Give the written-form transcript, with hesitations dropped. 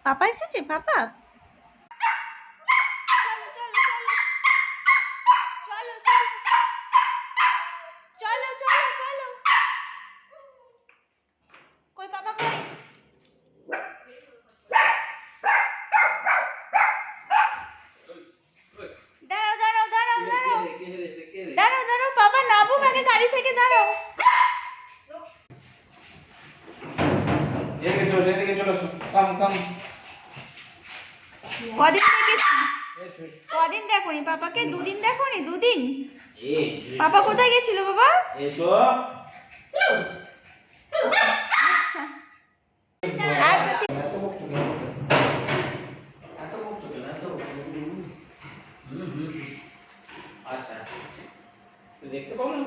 পাপা এসেছে? পাপা চলো চলো চলো চলো চলো চলো চলো চলো। কই পাপা কই? দাঁড়াও দাঁড়াও দাঁড়াও দাঁড়াও দাঁড়াও দাঁড়াও, পাপা নামুক আগে গাড়ি থেকে, দাঁড়াও। কদিন দেখেছি? কদিন দেখোনি পাপাকে? দুদিন দেখোনি? দুদিন? পাপা কোথায় গেছিল বাবা? আচ্ছা আচ্ছা আচ্ছা দেখতে পাবো না।